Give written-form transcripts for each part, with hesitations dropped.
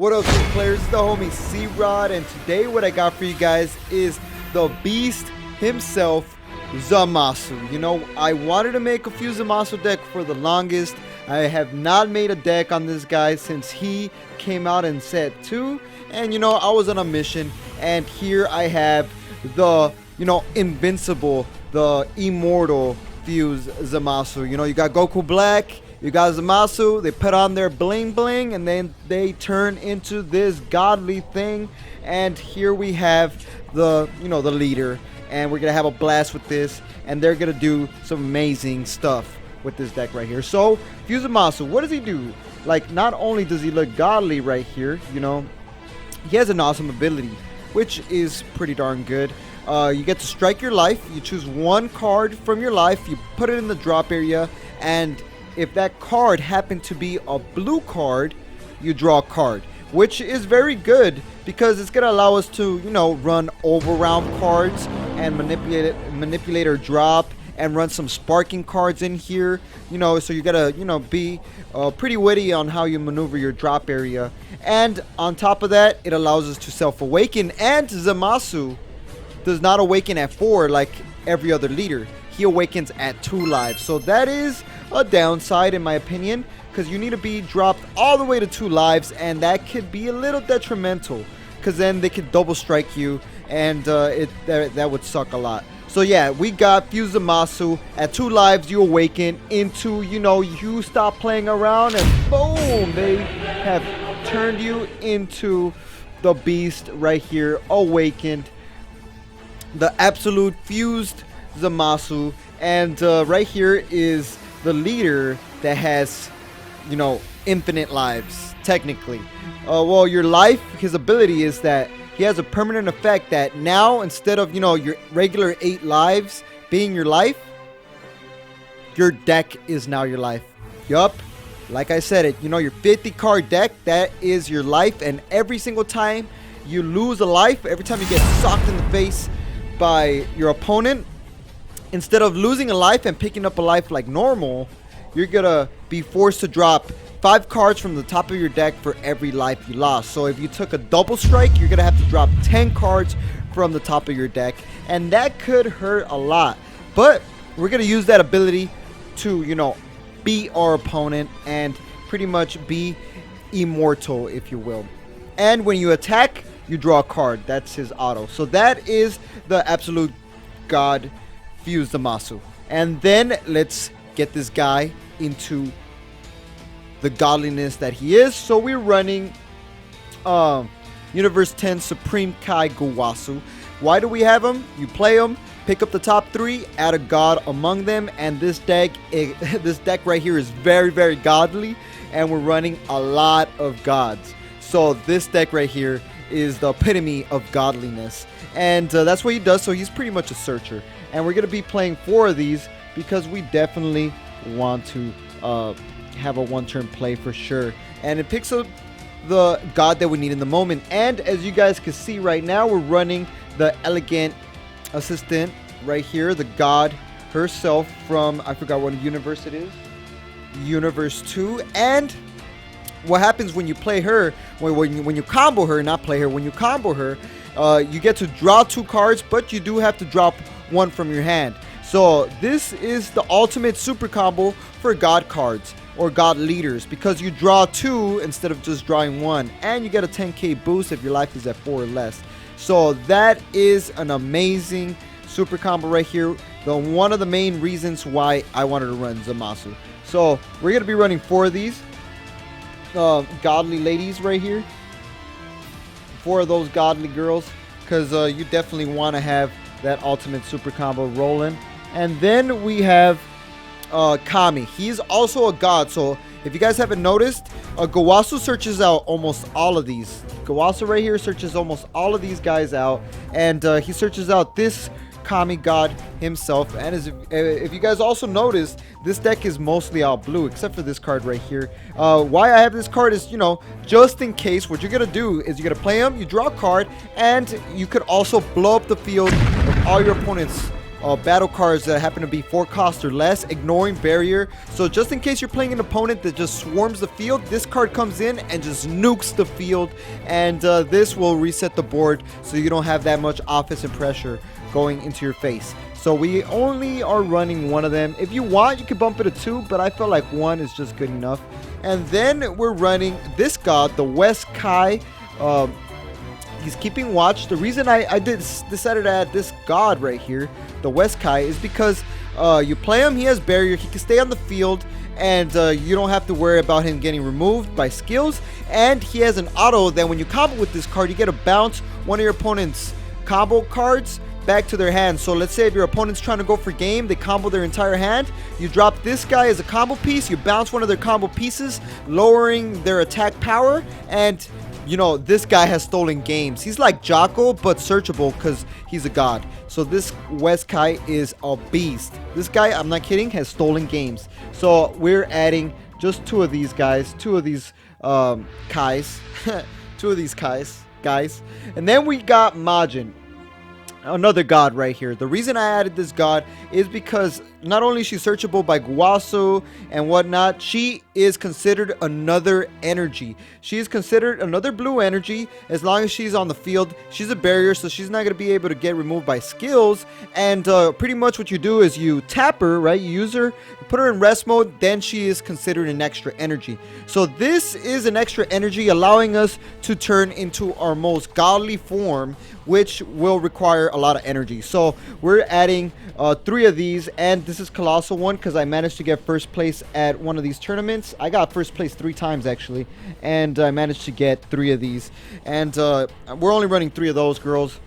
What up, Super players? It's the homie C-Rod, and today what I got for you guys is the beast himself, Zamasu. You know, I wanted to make a few Zamasu deck for the longest. I have not made a deck on this guy since he came out in set 2. And, you know, I was on a mission, and here I have the, invincible, the immortal fuse Zamasu. You know, you got Goku Black, you got Zamasu, they put on their bling bling, and then they turn into this godly thing. And here we have the, the leader, and we're gonna have a blast with this, and they're gonna do some amazing stuff with this deck right here. So, Fuse Zamasu, what does he do? Like, not only does he look godly right here, he has an awesome ability, which is pretty darn good. You get to strike your life. You choose one card from your life, you put it in the drop area, and if that card happened to be a blue card, you draw a card, which is very good because it's going to allow us to, run overround cards and manipulate or drop and run some sparking cards in here, so you got to, be pretty witty on how you maneuver your drop area. And on top of that, it allows us to self-awaken, and Zamasu does not awaken at 4 like every other leader. He awakens at 2 lives. So that is a downside in my opinion, because you need to be dropped all the way to 2 lives, and that could be a little detrimental because then they could double strike you, and that would suck a lot. So yeah, we got Fuse Zamasu at 2 lives. You awaken into, you stop playing around, and boom, they have turned you into the beast right here, awakened, the absolute fused Zamasu. And right here is the leader that has, infinite lives technically. Well, your life, his ability is that he has a permanent effect that now, instead of your regular 8 lives being your life, your deck is now your life. Yup, like I said, your 50 card deck, that is your life. And every single time you lose a life, every time you get socked in the face by your opponent, instead of losing a life and picking up a life like normal, you're gonna be forced to drop 5 cards from the top of your deck for every life you lost. So if you took a double strike, you're gonna have to drop 10 cards from the top of your deck, and that could hurt a lot. But we're gonna use that ability to, beat our opponent and pretty much be immortal, if you will. And when you attack, you draw a card. That's his auto. So that is the absolute god Fuse Zamasu. And then let's get this guy into the godliness that he is. So we're running Universe 10 Supreme Kai Gowasu. Why do we have him? You play him, pick up the top 3, add a god among them, and this deck right here is very, very godly, and we're running a lot of gods. So this deck right here is the epitome of godliness, and that's what he does. So he's pretty much a searcher, and we're going to be playing 4 of these because we definitely want to have a 1-turn play for sure. And it picks up the god that we need in the moment. And as you guys can see right now, we're running the elegant assistant right here, the god herself from, I forgot what universe it is, Universe 2. And what happens when you play her, when you combo her, not play her, when you combo her, you get to draw 2 cards, but you do have to drop 1 from your hand. So this is the ultimate super combo for god cards or god leaders, because you draw 2 instead of just drawing 1, and you get a 10k boost if your life is at 4 or less. So that is an amazing super combo right here. One of the main reasons why I wanted to run Zamasu. So we're going to be running 4 of these godly ladies right here, 4 of those godly girls, because you definitely want to have that ultimate super combo rolling. And then we have Kami. He's also a god. So if you guys haven't noticed, Gowasu searches out almost all of these. Gowasu right here searches almost all of these guys out, and he searches out this Kami god himself. And if you guys also noticed, this deck is mostly all blue except for this card right here. Why I have this card is, just in case, what you're gonna do is you're gonna play him, you draw a card, and you could also blow up the field of all your opponent's battle cards that happen to be 4 cost or less, ignoring barrier. So just in case you're playing an opponent that just swarms the field, this card comes in and just nukes the field, and this will reset the board so you don't have that much offensive pressure going into your face. So we only are running 1 of them. If you want, you can bump it to 2, but I felt like 1 is just good enough. And then we're running this god, the West Kai. He's keeping watch. The reason I decided to add this god right here, the West Kai, is because you play him, he has barrier, he can stay on the field, and you don't have to worry about him getting removed by skills. And he has an auto that when you combo with this card, you get to bounce one of your opponent's combo cards back to their hand. So let's say if your opponent's trying to go for game, they combo their entire hand, you drop this guy as a combo piece, you bounce one of their combo pieces, lowering their attack power, and you know, this guy has stolen games. He's like Jocko, but searchable because he's a god. So this West Kai is a beast. This guy, I'm not kidding, has stolen games. So we're adding just 2 of these guys, 2 of these Kais, 2 of these Kais, guys. And then we got Majin, another god right here. The reason I added this god is because not only is she searchable by Guasu and whatnot, she is considered another energy. She is considered another blue energy as long as she's on the field. She's a barrier, so she's not going to be able to get removed by skills. And pretty much what you do is you tap her, right? You use her, you put her in rest mode, then she is considered an extra energy. So this is an extra energy, allowing us to turn into our most godly form, which will require a lot of energy. So we're adding 3 of these, and this is colossal one because I managed to get first place at one of these tournaments. I got first place 3 times actually, and I managed to get 3 of these, and we're only running 3 of those, girls.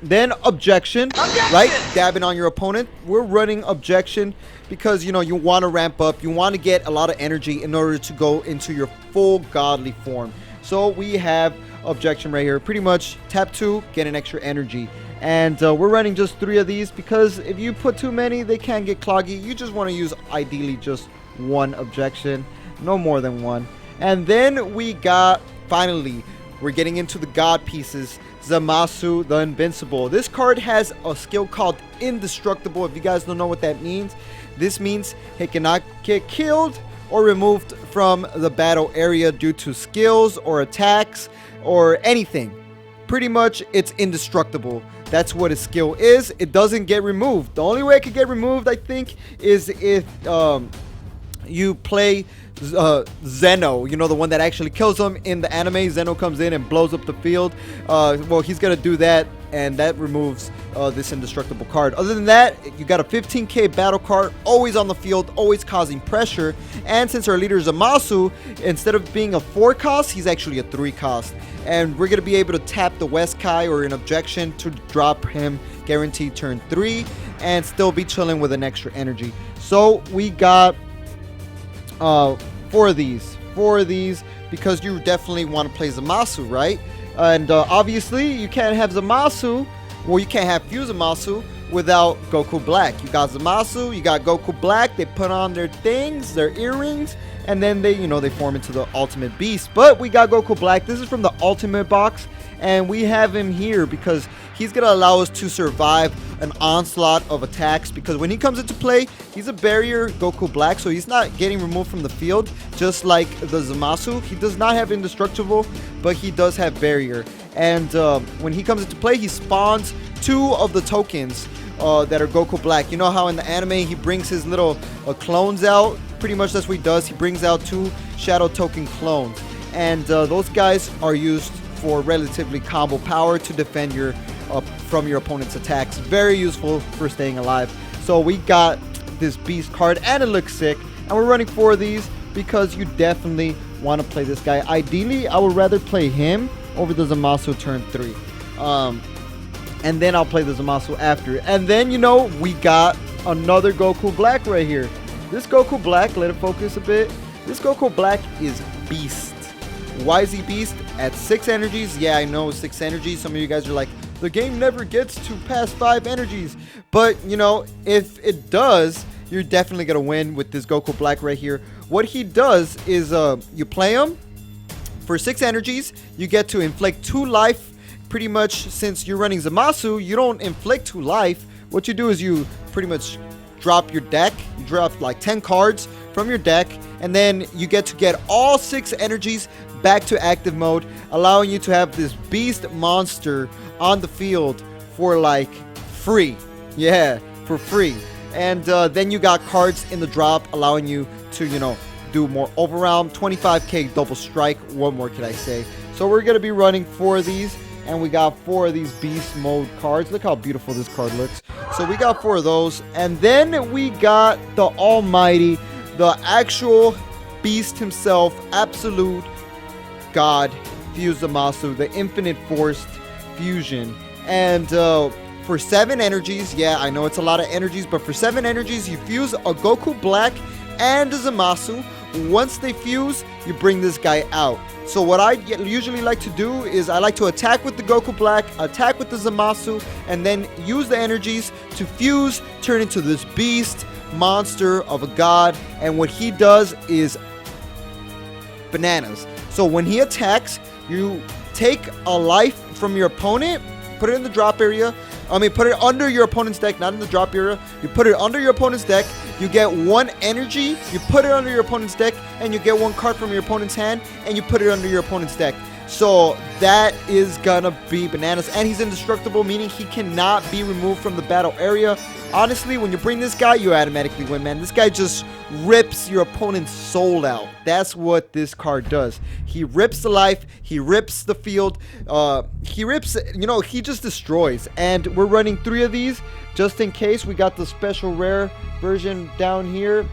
Then objection, right? Dabbing on your opponent. We're running objection because, you know, you want to ramp up, you want to get a lot of energy in order to go into your full godly form. So we have objection right here. Pretty much tap 2, get an extra energy. And we're running just 3 of these because if you put too many, they can get cloggy. You just want to use ideally just 1 objection, no more than 1. And then we got, finally, we're getting into the god pieces. Zamasu, the Invincible. This card has a skill called Indestructible. If you guys don't know what that means, this means he cannot get killed or removed from the battle area due to skills or attacks or anything. Pretty much it's indestructible. That's what his skill is. It doesn't get removed. The only way it could get removed, I think, is if you play Zeno, you know, the one that actually kills him in the anime. Zeno comes in and blows up the field. Well, he's gonna do that, and that removes this indestructible card. Other than that, you got a 15k battle card, always on the field, always causing pressure. And since our leader is Zamasu, instead of being a 4 cost, he's actually a 3 cost. And we're gonna be able to tap the West Kai or an objection to drop him guaranteed turn 3 and still be chilling with an extra energy. So we got 4 of these because you definitely want to play Zamasu, right? And obviously you can't have Zamasu, well, you can't have few Zamasu without Goku Black. You got Zamasu, you got Goku Black, they put on their things, their earrings, and then they, you know, they form into the ultimate beast. But we got Goku Black. This is from the ultimate box, and we have him here because he's gonna allow us to survive an onslaught of attacks, because when he comes into play, he's a barrier Goku Black, so he's not getting removed from the field just like the Zamasu. He does not have indestructible, but he does have barrier. And when he comes into play, he spawns 2 of the tokens that are Goku Black. You know how in the anime he brings his little clones out? Pretty much that's what he does. He brings out 2 shadow token clones, and those guys are used for relatively combo power to defend your from your opponent's attacks. Very useful for staying alive. So we got this beast card, and it looks sick, and we're running 4 of these because you definitely want to play this guy. Ideally, I would rather play him over the Zamasu turn 3, and then I'll play the Zamasu after. And then, you know, we got another Goku Black right here. This Goku Black, let it focus a bit. This Goku Black is beast. Why is he beast? At 6 energies. Yeah, I know, 6 energies. Some of you guys are like, the game never gets to past 5 energies. But, you know, if it does, you're definitely going to win with this Goku Black right here. What he does is you play him for 6 energies. You get to inflict 2 life. Pretty much, since you're running Zamasu, you don't inflict 2 life what you do is you pretty much drop your deck. You drop like 10 cards from your deck, and then you get to get all 6 energies back to active mode, allowing you to have this beast monster on the field for like free. Yeah, for free. And then you got cards in the drop allowing you to, you know, do more overwhelm, 25k double strike. What more could I say? So we're gonna be running 4 of these, and we got 4 of these beast mode cards. Look how beautiful this card looks. So we got 4 of those, and then we got the almighty, the actual beast himself, absolute god, Fuse Zamasu, the infinite forced fusion. And for 7 energies, yeah, I know it's a lot of energies, but for 7 energies, you fuse a Goku Black and a Zamasu. Once they fuse, you bring this guy out. So what I usually like to do is I like to attack with the Goku Black, attack with the Zamasu, and then use the energies to fuse, turn into this beast monster of a god. And what he does is bananas. So when he attacks, you take a life from your opponent, put it in the drop area. I mean, put it under your opponent's deck, not in the drop area. You put it under your opponent's deck. You get 1 energy. You put it under your opponent's deck, and you get 1 card from your opponent's hand, and you put it under your opponent's deck. So that is gonna be bananas. And he's indestructible, meaning he cannot be removed from the battle area. Honestly, when you bring this guy, you automatically win, man. This guy just rips your opponent's soul out. That's what this card does. He rips the life. He rips the field. He rips, you know, he just destroys. And we're running 3 of these just in case. We got the special rare version down here.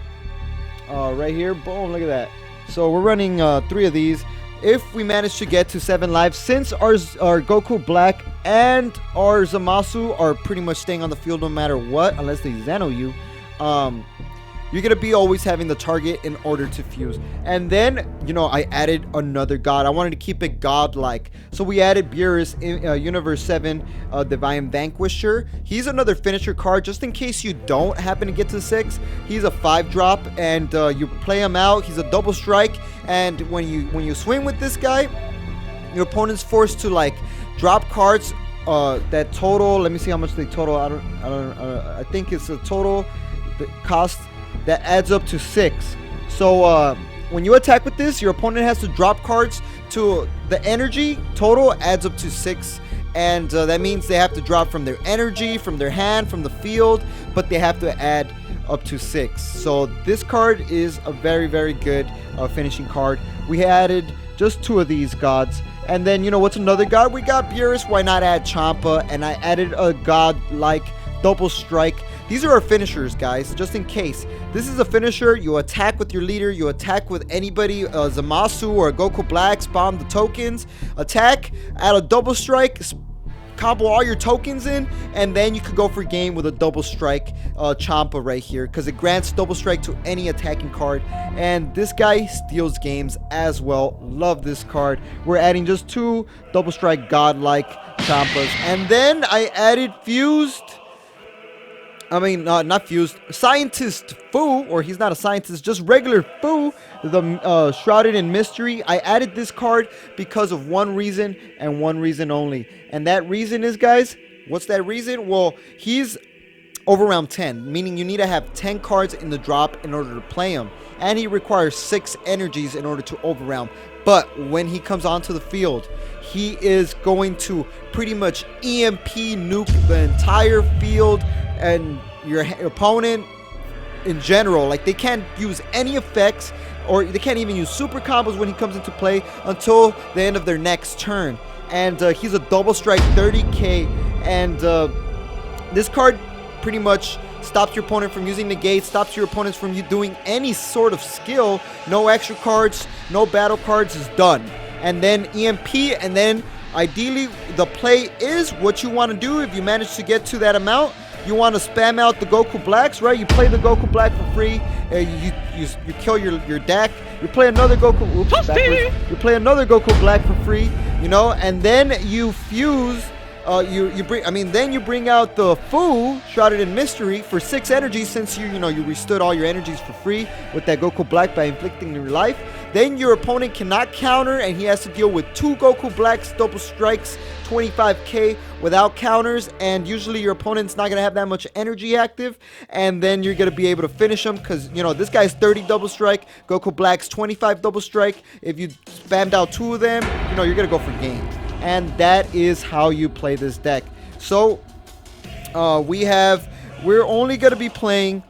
Right here. Boom, look at that. So we're running 3 of these. If we manage to get to 7 lives, since our Goku Black and our Zamasu are pretty much staying on the field no matter what, unless they Zeno you, you're going to be always having the target in order to fuse. And then, you know, I added another god. I wanted to keep it god-like. So we added Beerus in Universe 7, Divine Vanquisher. He's another finisher card, just in case you don't happen to get to 6. He's a 5-drop, and you play him out. He's a double strike, and when you swing with this guy, your opponent's forced to, like, drop cards that total. Let me see how much they total. I think it's a total cost that adds up to 6. So when you attack with this, your opponent has to drop cards to the energy. Total adds up to 6, and that means they have to drop from their energy, from their hand, from the field, but they have to add up to 6. So this card is a very, very good finishing card. We added just 2 of these gods. And then, you know, what's another god? We got Beerus. Why not add Champa? And I added a god like double strike. These are our finishers, guys, just in case. This is a finisher. You attack with your leader. You attack with anybody, Zamasu or Goku Black. Spawn the tokens. Attack, add a double strike, combo all your tokens in, and then you could go for game with a double strike Champa right here, because it grants double strike to any attacking card. And this guy steals games as well. Love this card. We're adding just 2 double strike godlike Champas. And then I added fused, I mean, not fused, Scientist Fu, or he's not a scientist, just regular Fu, the Shrouded in Mystery. I added this card because of one reason and one reason only. And that reason is, guys, what's that reason? Well, he's over round 10, meaning you need to have 10 cards in the drop in order to play him. And he requires 6 energies in order to overwhelm. But when he comes onto the field, he is going to pretty much EMP nuke the entire field and your opponent in general. Like, they can't use any effects, or they can't even use super combos when he comes into play until the end of their next turn. And he's a double strike 30k, and this card pretty much stops your opponent from using negate, stops your opponents from doing any sort of skill. No extra cards, no battle cards, is done. And then EMP, and then ideally the play is what you want to do. If you manage to get to that amount, you want to spam out the Goku Blacks, right? You play the Goku Black for free. You kill your deck. You play another Goku. Oops, backwards. You play another Goku Black for free, you know, and then you fuse then you bring out the Fu, Shrouded in Mystery, for 6 energy, since you restored all your energies for free with that Goku Black by inflicting your life. Then your opponent cannot counter, and he has to deal with 2 Goku Blacks double strikes, 25k without counters, and usually your opponent's not gonna have that much energy active, and then you're gonna be able to finish him, because this guy's 30 double strike, Goku Black's 25 double strike. If you spammed out 2 of them, you're gonna go for game. And that is how you play this deck. So we're only gonna be playing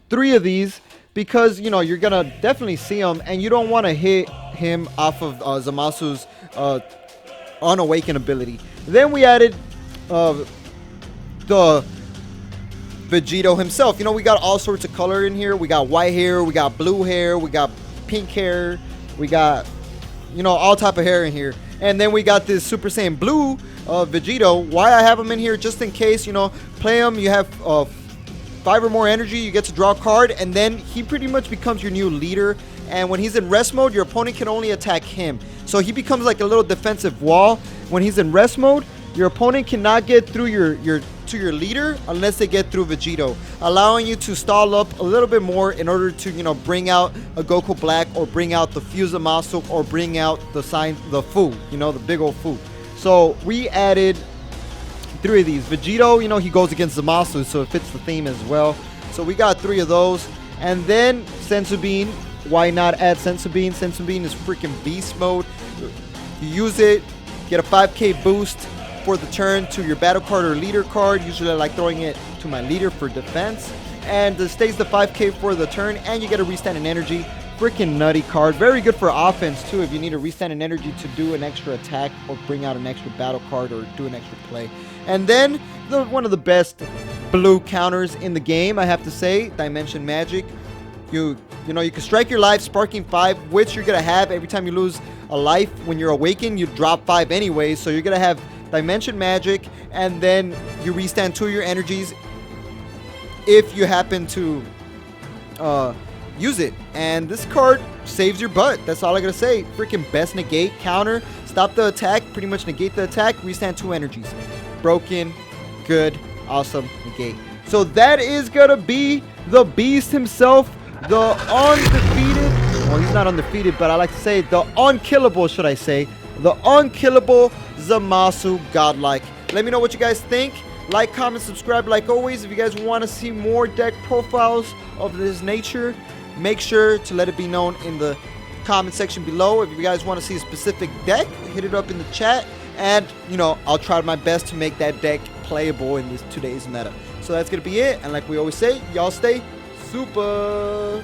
3 of these, because you're gonna definitely see him, and you don't want to hit him off of Zamasu's unawakened ability. Then we added the Vegito himself. We got all sorts of color in here. We got white hair, we got blue hair, we got pink hair, we got all type of hair in here. And then we got this Super Saiyan Blue Vegito. Why I have him in here, just in case, play him, you have 5 or more energy, you get to draw a card, and then he pretty much becomes your new leader. And when he's in rest mode, your opponent can only attack him. So he becomes like a little defensive wall. When he's in rest mode, your opponent cannot get through to your leader unless they get through Vegito, allowing you to stall up a little bit more in order to bring out a Goku Black, or bring out the Zamasu, or bring out the Fu, the big old Fu. So we added 3 of these. Vegito, he goes against Zamasu, so it fits the theme as well. So we got 3 of those. And then Senzu Bean. Why not add Senzu Bean? Senzu Bean is freaking beast mode. You use it, get a 5k boost for the turn to your battle card or leader card. Usually I like throwing it to my leader for defense. And it stays the 5k for the turn, and you get a restand in energy. Freaking nutty card. Very good for offense too, if you need a restand in energy to do an extra attack, or bring out an extra battle card, or do an extra play. And then one of the best blue counters in the game, I have to say, Dimension Magic. You can strike your life, sparking 5, which you're gonna have every time you lose a life. When you're awakened, you drop 5 anyway, so you're gonna have Dimension Magic, and then you restand 2 of your energies if you happen to use it. And this card saves your butt. That's all I gotta say. Freaking best negate, counter, stop the attack, pretty much negate the attack, restand 2 energies. Broken, good, awesome, negate. So that is gonna be the beast himself, the undefeated, well, he's not undefeated, but I like to say the unkillable, should I say, the unkillable Zamasu Godlike. Let me know what you guys think. Like, comment, subscribe like always. If you guys want to see more deck profiles of this nature, make sure to let it be known in the comment section below. If you guys want to see a specific deck, hit it up in the chat, and I'll try my best to make that deck playable in today's meta. So that's gonna be it, and like we always say, y'all stay super.